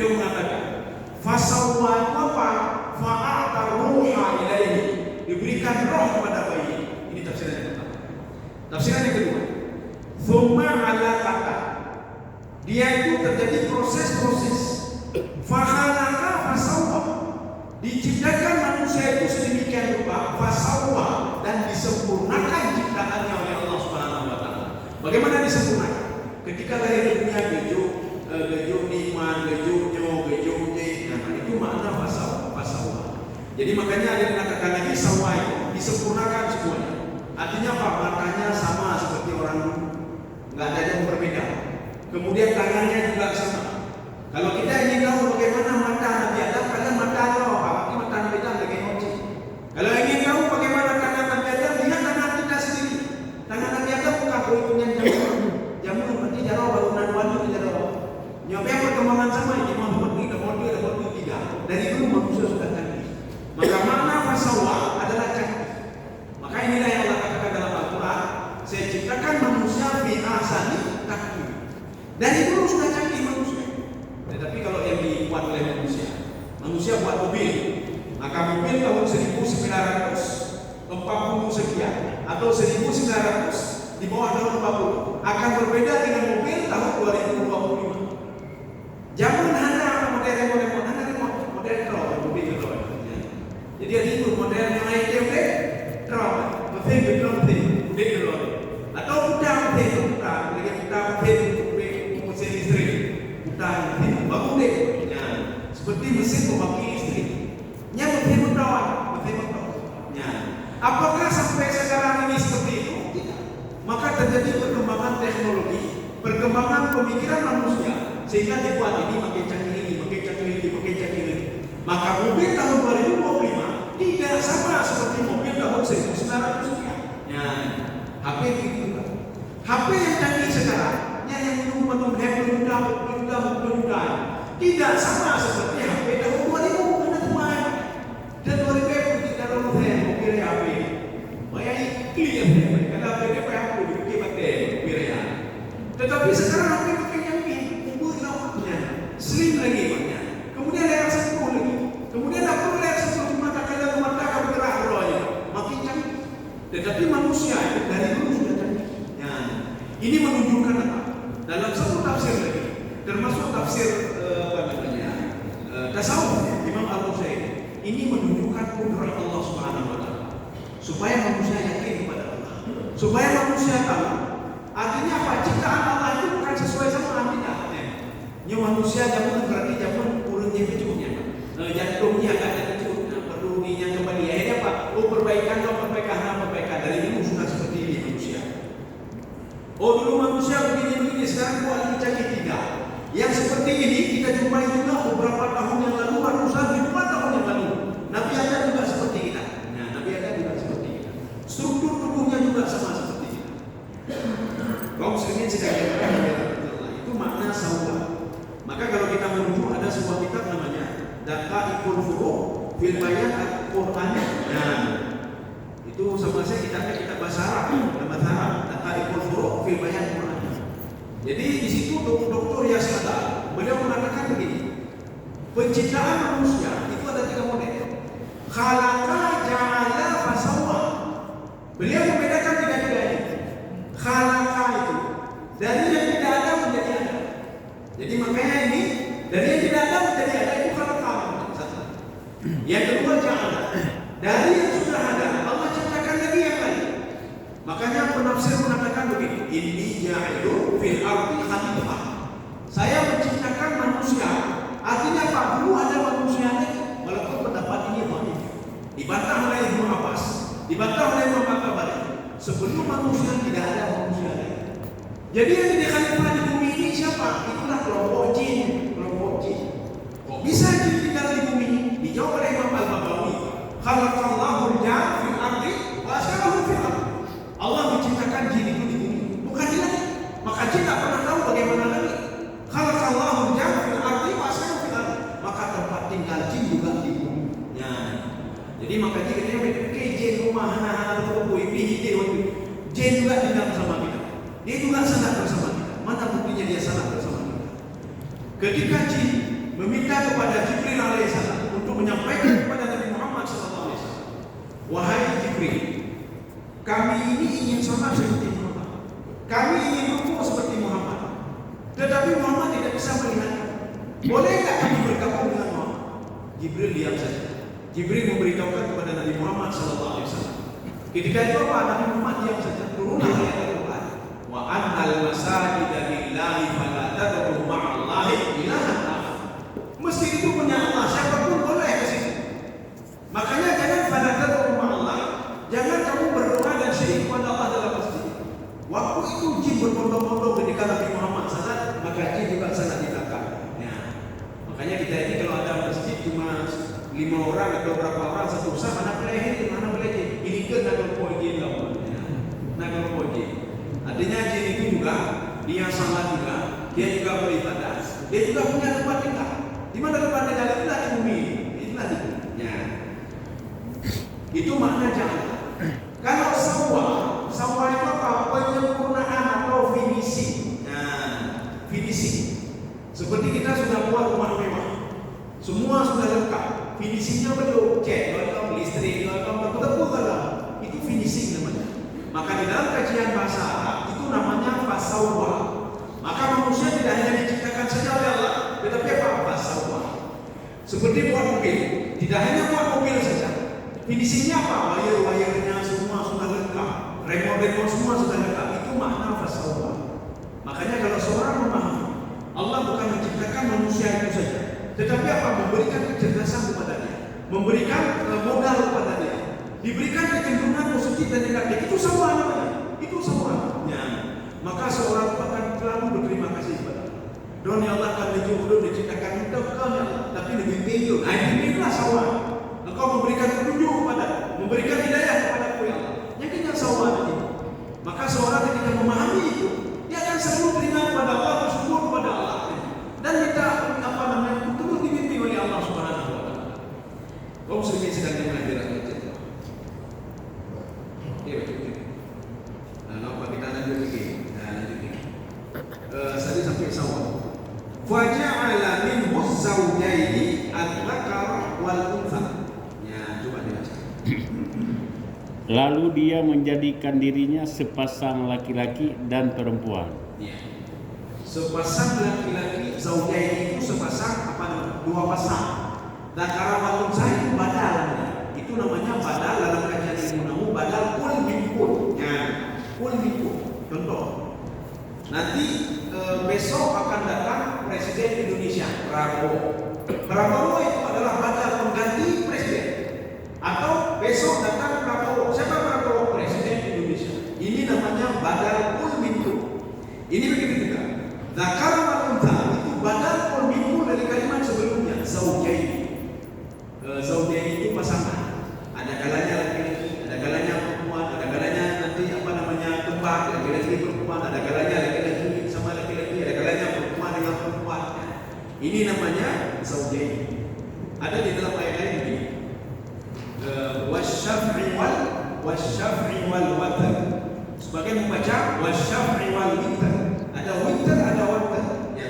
beliau mengatakan, fasawwa apa? Fa'ata ruha ilaihi, diberikan roh kepada bayi. Ini tafsiran yang pertama. Tafsiran yang kedua, thumma ala kata, dia itu terjadi proses-proses. Fahalaka fasawwa, diciptakan manusia itu sedemikian rupa, fasawwa, dan disempurnakan ciptaannya oleh Allah Subhanahu wa taala. Bagaimana disempurnakan? Ketika lahir dunia gejo nikman, gejo nyo, gejo nye, nah itu makna fasawwa. Jadi makanya ada dikatakan lagi sawwa itu disempurnakan semuanya. Artinya apa? Matanya sama seperti orang dulu, nggak ada yang berbeda. Kemudian tangannya juga sama. Kalau kita ingin tahu bagaimana mata Nabi Adam, kalian mata Allah, apa mata Nabi Adam lagi kunci. Kalau ingin tahu bagaimana tangan Nabi Adam, lihat tangan kita sendiri. Tangan Nabi Adam bukan perhitungan jamu berarti jarau bangunan wadu jarau. Nyoba perkembangan sama ini mau berdua tiga. Dari dulu manusia sudah canggih. Maka makna fasawwa adalah canggih. Maka inilah yang Allah katakan dalam Al-Quran, saya ciptakan manusia fi ahsani taqwim. Dari dulu sudah canggih manusia. Tetapi kalau yang dibuat oleh manusia buat mobil, maka mobil tahun 1940 sekian atau 1900 di bawah tahun 40 akan berbeda dengan mobil tahun 2025. Zaman ada model mobil drone. Jadi ada itu model yang naik tempe drone, mobil drone. Atau putar mesin listrik, bangun deh. Seperti mesin pembangkit listrik. Mesin motor. Apakah sampai sekarang ini seperti itu? Tidak. Maka terjadi perkembangan teknologi, perkembangan pemikiran manusia, sehingga dibuat ini makin canggih ini. Maka mobil tahun 2025 tidak sama seperti mobil tahun 1900 sekian. HP begitu juga. HP yang canggih sekarang, yang penuh tidak sama seperti HP tahun 2000 karena teman. Dan 2000 kita mobil HP. Bayar clear karena HP pakai. Tetapi sekarang HP pakai canggih, umur namanya slim lagi banyak. Kemudian layar sentuh lagi. Kemudian tak perlu layar sentuh cuma katakan mata bergerak rohnya, makin canggih. Tetapi manusia itu dari dulu sudah canggih. Ini menunjukkan apa? Dalam satu tafsir lagi, termasuk tafsir tasawuf Imam Al-Ghazali, ini menunjukkan kudrat Allah Subhanahu wa taala. Supaya manusia yakin kepada Allah. Supaya manusia tahu. Artinya apa? Ciptaan Allah itu bukan sesuai sama tidak. Manusia zaman berarti zaman urutnya kecukupnya. Jantungnya agak kecukupnya, perlu minyak kembali. Akhirnya apa? Perbaikan dari dulu sudah seperti ini manusia. Dulu manusia begini, sekarang buat lagi canggih tiga. Yang seperti ini kita jumpai juga beberapa tahun yang lalu, ratusan ribuan tahun yang lalu. Nabi Adam juga seperti kita. Struktur tubuhnya juga sama seperti kita. Kaum muslimin sekalian, itu makna sawwa. Maka kalau kita merujuk ada sebuah kitab namanya Daqaiqul Furuq fil Bayan Al-Qur'an. Itu sama saya kita bahasa Arab, Daqaiqul Furuq fil Bayan Al-Qur'an. Jadi di situ Dr. Yasada beliau mengatakan begini, penciptaan manusia itu ada tiga model. Khalaqa, ja'ala, fasawwa. Beliau membedakan tiga-tiganya. Khalaqa itu dari yang tidak ada menjadi ada. Jadi makanya ini dari yang tidak ada menjadi ada itu khalaqa. Yang kedua ja'ala, dari yang sudah ada Allah ciptakan lagi yang lain. Makanya penafsir mengatakan begini, inni ja'ilu fil ardi khalifah. Saya menciptakan manusia. Artinya apa? Dulu ada manusia ini, walaupun pendapat ini banyak. Dibantah oleh Ibnu Abbas, dibantah oleh Imam Al-Tabari. Sebelum manusia tidak ada manusia lain. Jadi yang jadi khalifah di bumi ini siapa? Itulah kelompok jin. Kok bisa jin tinggal di bumi? Dijawab oleh Imam Al-Baghawi. Khalaqallahu al-jinn fil ardi wa asarahu fil ardi. Allah menciptakan jin itu di bumi, bukan di langit. Maka jin tak pernah tahu bagaimana langit. Khalaqallahu al-jinn fil ardi wa asarahu fil ardi. Maka tempat tinggal jin juga di bumi. Jadi maka jika dia jin rumah anak-anak terkumpul ini jin juga tinggal bersama kita. Dia juga sangat bersama kita. Mana buktinya dia sangat bersama kita? Ketika jin meminta kepada Jibril alaihissalam untuk menyampaikan kepada Nabi Muhammad SAW, wahai Jibril, kami ini ingin sama seperti Muhammad, kami ingin rukuk seperti Muhammad, tetapi Muhammad tidak bisa melihat. Boleh tak kami bergabung dengan Muhammad? Jibril diam saja. Jibril memberitahukan kepada Nabi Muhammad SAW. Ketika itu apa? Nabi Muhammad diam saja. Turunlah ayat Al-Quran. Wa annal masajida lillahi fala tad'u ma'allahi ilahan akhar. Masjid itu punya Allah, siapapun boleh ke situ. Makanya jangan fala tad'u ma'allah, jangan kamu berdoa dan syirik kepada Allah dalam masjid. Waktu itu jin berbondong-bondong ketika Nabi Muhammad salat, maka jin juga salat di belakang. Ya. Makanya kita ini kalau ada masjid cuma 5 orang atau berapa orang satu sah, mana boleh mana boleh jin. Ini kan nagal pojin kamu. Nagal pojin. Artinya jin itu juga dia salat juga, dia juga beribadah, dia juga punya tempat tinggal. Di mana tempat tinggal itulah di bumi, itulah di bumi. Ya. Itu makna jangan. Kalau sawah itu apa? Penyempurnaan atau finishing. Nah, finishing. Seperti kita sudah buat rumah mewah, semua sudah lengkap. Finishingnya belum, cek, belum listrik, belum betul kalau itu finishing namanya. Maka di dalam kajian bahasa Arab itu namanya fasawwa. Maka manusia tidak hanya diciptakan saja oleh Allah, tetapi apa? Fasawwa. Seperti buat mobil, tidak hanya buat mobil saja. Finishingnya apa? Wire-wirenya semua sudah lengkap, remote semua sudah lengkap. Itu makna fasawwa. Makanya kalau seorang memahami, Allah bukan menciptakan manusia itu saja, tetapi apa? Memberikan kecerdasan kepada dia, memberikan modal kepada dia, diberikan kecenderungan positif dan negatif. Itu semua namanya. Itu semua. Ya. Maka seorang akan selalu berterima kasih kepada Allah. Don ya Allah akan menjauh diciptakan untuk kau ya Allah, tapi lebih tinggi. Nah inilah sawah. Engkau memberikan petunjuk kepada, memberikan hidayah kepada aku ya Allah. Yang kita sawah nanti. Maka seorang ketika memahami itu, dia akan selalu beriman kepada Allah, bersyukur kepada Allah, dan minta apa namanya terus dibimbing oleh Allah Subhanahu wa taala. Kaum muslimin sedang mengajar kita. Ya betul. Nah, apa kita lanjut lagi? Tadi sampai sawah. Faja'ala minhu zawjaini al-dzakara wal untha. Ya, coba dibaca. Lalu dia menjadikan dirinya sepasang laki-laki dan perempuan. Ya. Sepasang laki-laki, zaujaini itu sepasang apa namanya? Dua pasang. Dzakara wal untha itu badal. Itu namanya badal dalam kajian ilmu nahu, badal kul min kul. Ya, kul min kul. Contoh. Nanti besok akan datang Presiden Indonesia, Prabowo. Prabowo itu adalah badal pengganti presiden. Atau besok datang Prabowo. Siapa Prabowo? Presiden Indonesia. Ini namanya badal kul min kul. Ini begitu juga. Dzakar wal untha itu badal kul min kul dari kalimat sebelumnya, zaujaini. Zaujaini itu pasangan. Ada kalanya laki-laki, ada kalanya perempuan, ada kalanya nanti apa namanya kembar, laki-laki perempuan, ada kalanya laki-laki sama laki-laki, ada kalanya perempuan dengan perempuan. Ini namanya zaujaini. Ada di dalam ayat lain begini. Wasyaf'i wal watr. Sebagian membaca wasyaf'i wal witr. Ada witr, ada watr. Ya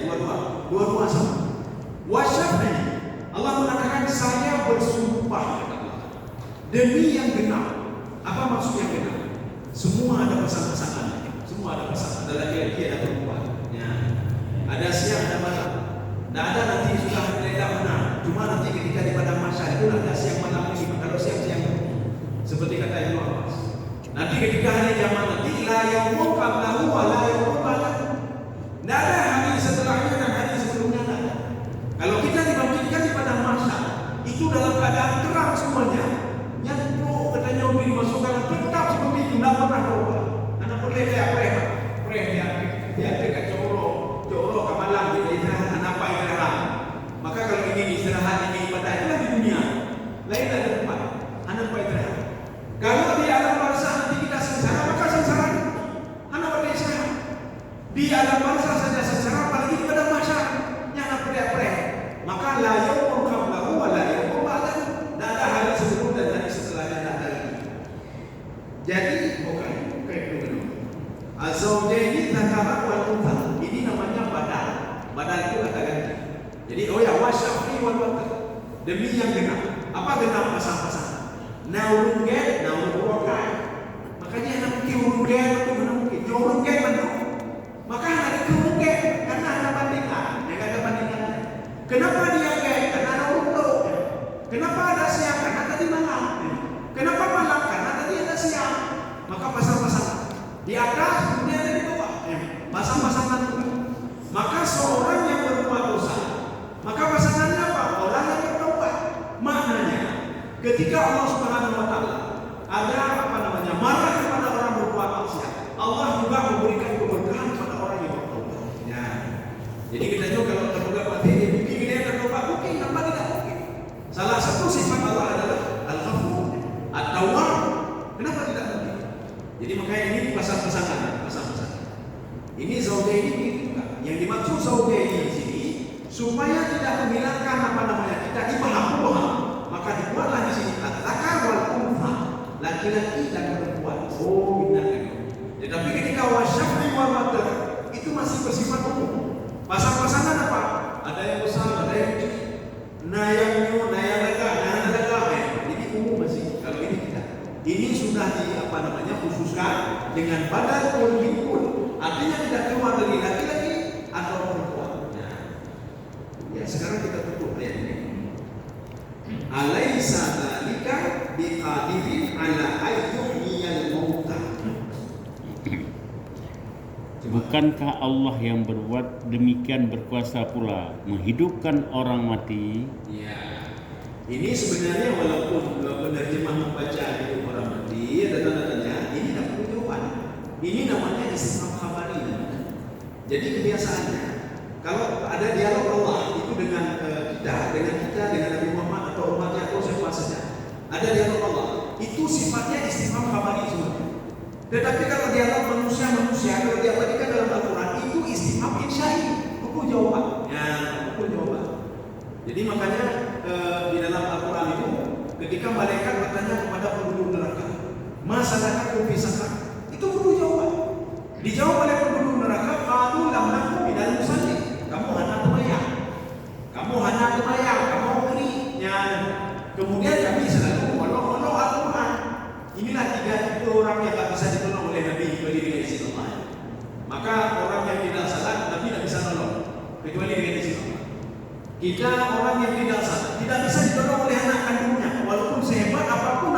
dua-dua sama. Wasyaf'i, Allah mengatakan saya bersumpah demi yang genap. Apa maksud yang genap? Semua ada pasangan-pasangan. Semua ada pasangan. Ada laki-laki, ada perempuan. Ya. Ada siang, ada malam. Tidak ada nanti sudah tidak benar. Cuma nanti ketika di padang mahsyar itu ada siang malam ini. Kalau siang-siang seperti kata Ibnu Abbas. Nanti ketika hari kiamat nanti la yaumun qablahu wa la yaumun ba'dahu. Tidak ada hari setelahnya dan hari sebelumnya tidak ada. Kalau kita dibangkitkan di padang mahsyar itu dalam keadaan terang semuanya. Yang itu katanya Umi dimasukkan tetap seperti itu, tidak pernah berubah. Anak boleh dia dekat coro kamalang dia istirahat, anak apa istirahat. Maka kalau ingin istirahat, ingin ibadah itulah di dunia. Lain ada tempat, anak apa istirahat. Kalau di alam barzah nanti kita sengsara, maka sengsara anak boleh istirahat. Di alam barzah saja sengsara, apalagi di padang mahsyar yang anak boleh. Maka la yaumun qablahu wa la yaumun ba'dahu. Tidak ada hari sebelum dan hari setelahnya tidak ada lagi. Jadi bukan dulu. Azaujaini dzakara wal untha. Ini namanya badal. Badal itu kata ganti. Jadi wasyafi wal watar, demi yang genap. Apa genap pasang-pasang? Naurun gen, naurun wakai. Makanya anak kiurun gen itu mana mungkin? Kiurun gen mana? Maka ada kiurun gen karena ada bandingan, yang ada bandingannya. Kenapa dia gen? Karena ada urut. Kenapa ada siang? Karena tadi malam. Kenapa malam? Karena tadi ada siang. Maka pasang-pasang di atas, kemudian ada di bawah. Pasang-pasangan juga. Maka seorang yang berbuat dosa, maka pasangannya apa? Orang yang bertobat. Maknanya, ketika Allah Subhanahu Wa Taala ada marah kepada orang berbuat maksiat, Allah juga memberikan keberkahan kepada orang yang bertobat. Ya. Jadi kita juga kalau terduga mati, mungkin dia bertobat, mungkin apa tidak mungkin. Salah satu sifat Allah adalah Al-Ghafur, At-Tawwab. Kenapa tidak mungkin? Jadi makanya ini pasang-pasangan. Ini zaujaini ini juga. Yang dimaksud zaujaini di sini supaya tidak menghilangkan kita ibahah. Maka dibuatlah di sini at-dzakar wal untha, laki-laki dan perempuan. Oh, benar. Tetapi ketika wasyafi wal watar itu masih bersifat umum. Pasang-pasangan apa? Ada yang besar, ada yang kecil. Nah yang lega. Jadi umum masih. Kalau ini tidak. Ini sudah khususkan dengan badan kumpul. Artinya tidak keluar dari laki-laki atau perempuan. Ya, sekarang kita tutup ayat ini. Alaisa dzalika biqadirin ala ayyuhiyal mauta. Bukankah Allah yang berbuat demikian berkuasa pula menghidupkan orang mati? Ya. Ini sebenarnya walaupun penerjemah membaca itu orang mati, ada tanda-tandanya, ini tidak perlu jawaban. Ini namanya istifham khabari. Jadi kebiasaannya kalau ada dialog Allah itu dengan Nabi Muhammad atau umatnya atau siapa saja, ada dialog Allah, itu sifatnya istifham khabari semua. Tetapi kalau dialog manusia, kalau diabadikan dalam Al-Quran itu istifham insya'i, buku jawaban. Ya, buku jawaban. Jadi makanya di dalam Al-Quran itu ketika malaikat bertanya kepada penduduk neraka, masalahnya fi sakar, itu buku jawaban. Dijawab oleh penduduk neraka, qalu lam nakum minal musallin. Kamu hanya kebayang, kamu beri. Kemudian kami selalu menolong Al-Quran. Inilah tiga itu orang yang tak bisa ditolong oleh Nabi kecuali dengan izin Allah. Maka orang yang tidak salah Nabi tidak bisa nolong kecuali dengan izin Allah. Kita orang yang tidak salah tidak bisa ditolong oleh anak kandungnya, walaupun sehebat apapun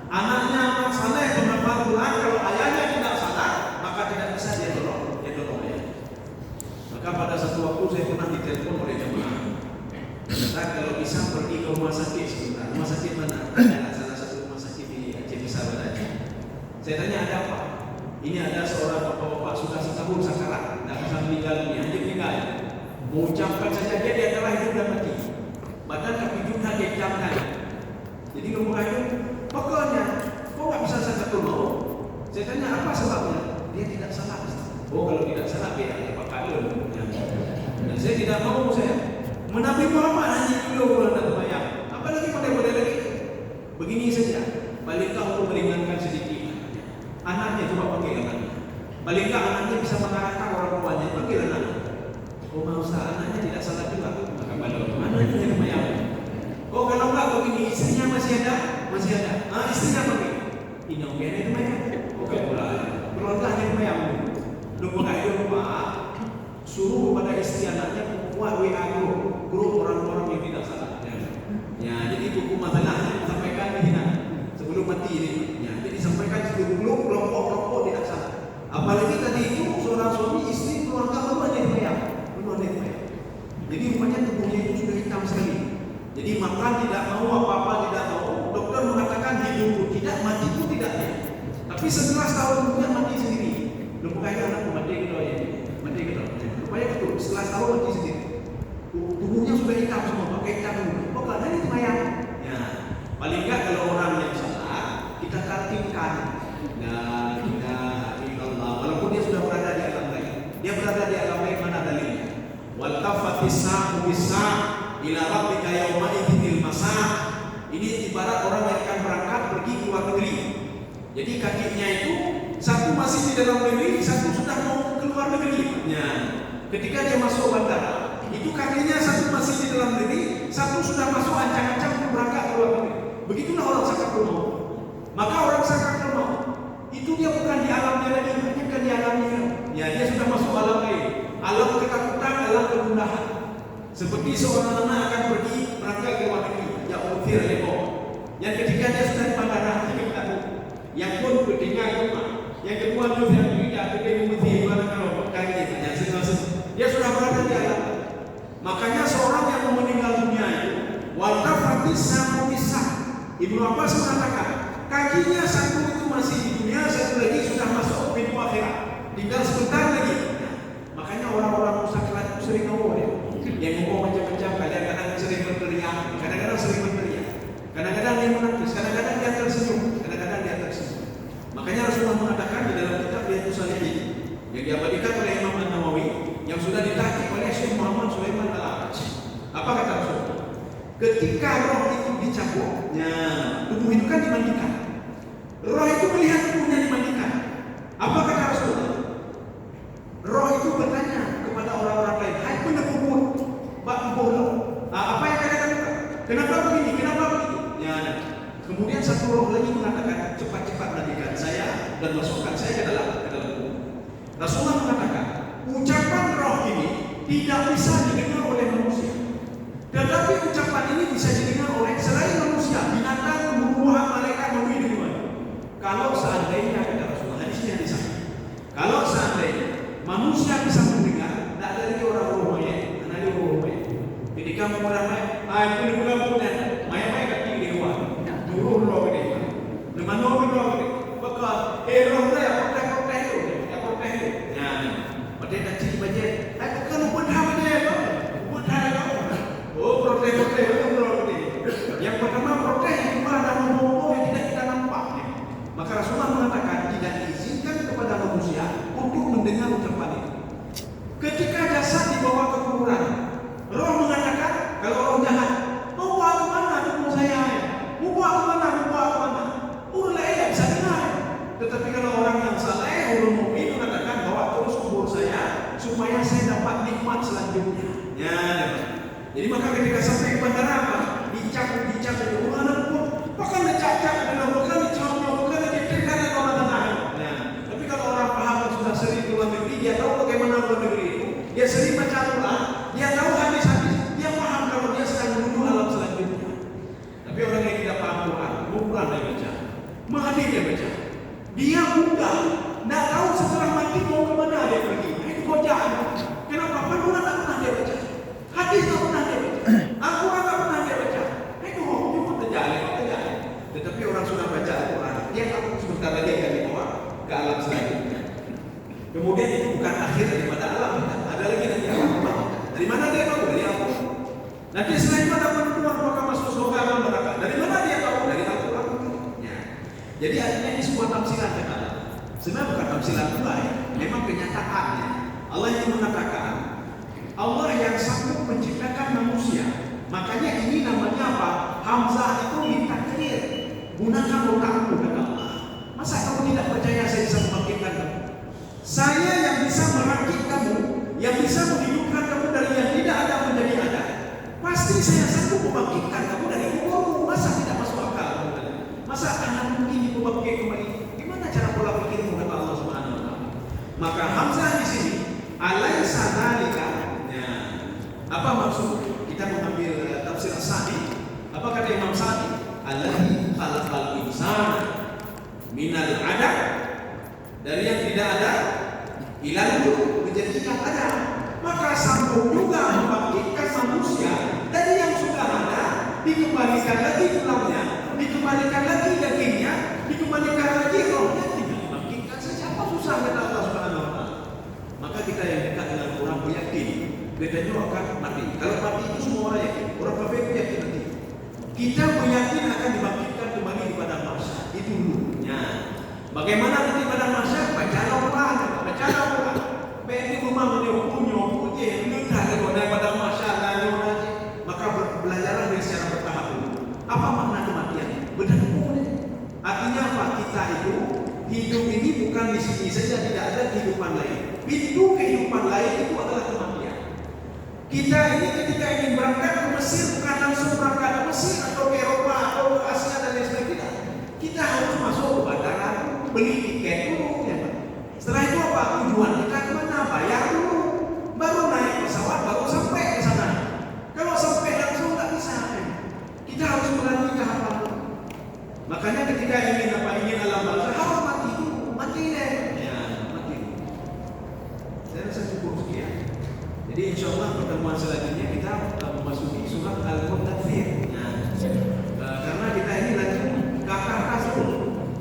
anaknya anak saleh menghafal Quran, kalau ayahnya tidak salah maka tidak bisa dia tolong ya. Maka pada satu waktu saya pernah ditelepon oleh jemaah. Kata kalau bisa pergi ke rumah sakit sebentar. Rumah sakit mana? Salah satu rumah sakit di Aceh Besar Aceh. Saya tanya ada apa? Ini ada seorang bapak-bapak sudah setahun sakarat, tidak bisa meninggal dunia, hanya meninggal. Mengucapkan saja dia adalah hidup dan mati. Badan kaki juga dia camkan. Jadi lumpuh itu, pokoknya, kok nggak bisa saya tolong? Saya tanya apa sebabnya? Dia tidak salah. Oh kalau tidak salah dia apa kalian? Dan saya tidak mau Nabi Muhammad hanya dulu orang tak terbayang. Apalagi model-model lagi. Begini saja. Balikkah untuk meringankan sedikit. Anaknya coba panggil anaknya. Balikkah anaknya bisa mengarahkan orang tuanya. Panggil anaknya. Oh Ustaz, anaknya tidak salah juga. Maka balik anaknya yang terbayang. Oh kalau enggak begini, istrinya masih ada. Istrinya panggil. Ini oke itu banyak. Oke pula. Keluarganya terbayang. Lupa Pak. Suruh kepada istri anaknya buat WA grup orang-orang yang tidak salah. Ya, jadi buku masalahnya sampaikan di sini sebelum mati ini. Ya, jadi sampaikan sebelum kelompok tidak salah. Apalagi tadi itu seorang suami istri keluarga belum ada yang bayar. Jadi rupanya tubuhnya itu sudah hitam sekali. Jadi makan tidak mau, apa-apa tidak mau. Dokter mengatakan hidup tidak, mati pun tidak. Tapi 11 tahun kemudian mati sendiri. Lupa anakku mati gitu ya. Mati gitu. Rupanya betul, 11 tahun mati sendiri. Tubuhnya sudah hitam semua, pakai hitam dulu. Oh, karena ini mayat. Ya, paling enggak kalau orang yang salah, kita tertibkan. Dan kita Allah, walaupun dia sudah berada di alam lain. Dia berada di alam lain mana dalilnya? Wal tafatis sa'u bis-sa' ila rabbika yauma idzil masa'. Ini ibarat orang yang akan berangkat pergi ke luar negeri. Jadi kakinya itu satu masih di dalam negeri, satu sudah mau keluar negeri. Ya. Ketika dia masuk bandara, Itu kakinya satu masih di dalam diri, satu sudah masuk ancang-ancang berangkat ke luar negeri. Begitulah orang sakaratul maut. Maka orang sakaratul maut itu dia bukan di alamnya lagi, bukan di alamnya. Ya, dia sudah masuk alam lain, alam ketakutan, alam kegundahan. Seperti seorang anak akan pergi berangkat ke luar negeri, ya utir lebo. Yang ketiga dia sudah di bandara, dia takut. Yang pun ketinggal rumah. Yang kedua dia sudah tidak kedai mesti mana kalau kaki yang sengaja. Dia sudah berada di alam. Makanya seorang yang meninggal dunia itu walafatis samutisah. Ibnu Abbas mengatakan kakinya satu itu masih di dunia, satu lagi sudah masuk pintu akhirat. Tinggal sebentar lagi. Makanya orang-orang musyakilat itu sering ngomong ya. Yang ngomong macam-macam, kadang-kadang sering berteriak, kadang-kadang sering berteriak, kadang-kadang dia menangis, kadang-kadang dia tersenyum, kadang-kadang dia tersenyum. Makanya Rasulullah mengatakan di dalam kitab Riyadhus Shalihin yang diabadikan oleh Imam An-Nawawi yang sudah ditahqiq oleh Syekh Muhammad Sulaiman Al-A'raj. Apa kata Rasulullah? Ketika roh itu dicabut, tubuh itu kan dimandikan. Roh itu melihat tubuhnya dimandikan. Apa kata Rasulullah? Roh itu bertanya kepada orang-orang lain, "Hai penakut, Mbak Bola, apa yang kalian lakukan? Kenapa begini? Kenapa begitu?" Ya. Kemudian satu roh lagi mengatakan, "Cepat-cepat mandikan saya dan masukkan saya ke dalam kubur." Rasulullah mengatakan, ucapan roh ini tidak bisa didengar oleh manusia. Tetapi ucapan ini bisa didengar oleh selain manusia, binatang, buah, malaikat, manusia. Kalau seandainya kata Rasulullah, hadisnya di sana. Kalau seandainya manusia bisa mendengar, tidak ada lagi orang roh mayat, karena dia roh mayat. Ketika mau orang mayat, itu dibuka-buka, mayat-mayat kaki di luar. Dulu roh ini, nama roh ini, bekas, roh saya, protek itu, ya protek itu. Ya, pada nak ciri bajet, bukan pun hal dia, pun hal kau. Oh, protek itu roh ini. Yang pertama protek itu ada ngomong yang tidak kita nampak. Maka Rasulullah mengatakan tidak diizinkan kepada manusia untuk mendengar ucapan itu. Ketika jasad dibawa ke kuburan, roh mengatakan, kalau roh jahat, mau bawa ke mana tubuh saya? Mau bawa ke mana? Mau bawa ke mana? Tidak bisa dengar. Tetapi kalau orang yang saleh, ulul mukmin mengatakan bawa terus kubur saya supaya saya dapat nikmat selanjutnya. Ya, jadi maka ketika sampai ke bandara apa? Dicap itu mana pun, bahkan dicap adalah bukan dicap. Tapi kalau orang paham dan sudah sering keluar negeri, dia tahu bagaimana luar negeri itu. Dia sering baca Quran, dia tahu hadis-hadis, dia paham kalau dia sedang menuju alam selanjutnya. Tapi orang yang tidak paham Quran dia baca, mahdi dia baca. Dia muda, tidak tahu setelah mati mau kemana dia pergi. Itu kocak. Kenapa? Quran tak pernah dia baca, hadis tak pernah dia baca, Al-Quran tak pernah dia baca. Itu cuma terjadi. Tetapi orang sudah baca Al-Quran, dia tahu sebentar lagi akan dibawa ke alam selanjutnya. Kemudian itu bukan akhir daripada alam, ada lagi nanti alam. Dari mana dia tahu? Dari Allah. Nanti selain pada penentuan apakah masuk surga atau neraka, dari mana dia tahu? Dari Al-Quran. Ya. Jadi artinya ini sebuah tafsiran kata. Sebenarnya bukan tafsiran pula ya. Memang kenyataannya Allah yang mengatakan Allah yang sanggup menciptakan manusia. Makanya ini namanya apa? Hamzah itu ditakdir. Gunakan otakmu kata Allah. Masa kamu tidak percaya saya bisa membangkitkan kamu? Saya yang bisa merakit kamu, yang bisa menghidupkan kamu dari yang tidak ada menjadi ada. Pasti saya sanggup membangkitkan kamu dari kuburmu. Masa tidak masuk akal? Masa anak mungkin dibangkit kembali? Gimana cara pola pikirmu kata Allah Subhanahu wa taala? Maka Hamzah di sini alaisa dzalika. Apa maksud? Kita mengambil tafsir As-Sa'di. Apa kata Imam Sa'di? Allazi khalaqal insana minal adam, dari yang tidak ada ilal wujud menjadi yang ada. Maka sanggup juga membangkitkan manusia dari yang sudah ada, dikembalikan lagi tulangnya, dikembalikan lagi dagingnya, dikembalikan lagi rohnya, tinggal dibangkitkan saja. Apa susah kata Allah Subhanahu wa taala. Maka kita yang dekat dengan orang yakin bedanya akan mati. Kalau mati itu semua orang yakin, orang kafir itu yakin nanti. Kita yakin akan dibangkitkan kembali di padang mahsyar. Itu dulunya. Bagaimana nanti padang mahsyar? Baca Al-Quran. Bagi rumah punya minta kalau naik padang mahsyar maka belajarlah dari secara bertahap dulu. Apa makna kematian? Benar. Artinya apa? Kita itu hidup ini bukan di sini saja, tidak ada kehidupan lain. Pintu kehidupan lain itu adalah kematian. Kita ini ketika ingin berangkat ke Mesir bukan langsung berangkat ke Mesir atau ke Eropa atau ke Asia dan lain sebagainya. Kita harus masuk ke bandara, beli tiket dulu. Ya. Setelah itu apa? Tujuan kita kemana? Bayar dulu. Baru naik pesawat, baru sampai ke sana. Kalau sampai langsung nggak bisa. Kita harus melalui tahapan. Makanya ketika ingin alam barzah harus mati dulu, mati deh. Ya, mati. Saya rasa cukup sekian. Jadi insya Allah pertemuan selanjutnya kita memasuki surat Al-Mudaththir. Karena kita ini lagi kakak kasur.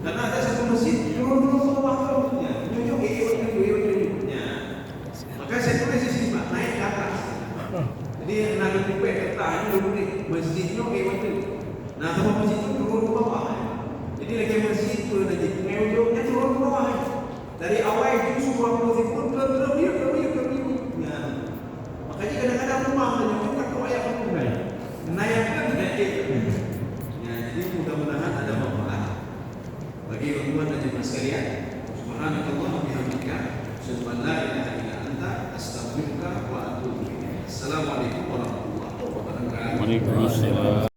Karena ada satu masjid turun ke bawah ya, tunjuk maka saya tulis di sini Pak, naik ke atas. Jadi nak lupa kata ini dulu ni masjidnya itu. Nah, tempat masjid itu turun ke bawah. Jadi lagi masjid itu nanti ujungnya turun ke bawah. Dari awal itu semua pun terbiar. Makanya kadang-kadang rumah menunjukkan ke ayat itu. Naikkan naik. Ya, jadi mudah-mudahan ada manfaat bagi teman-teman dan jemaah sekalian. Subhanakallah wa bihamdika, asyhadu an la ilaha illa anta, astaghfiruka wa atubu ilaik. Assalamualaikum warahmatullahi wabarakatuh. Waalaikumsalam.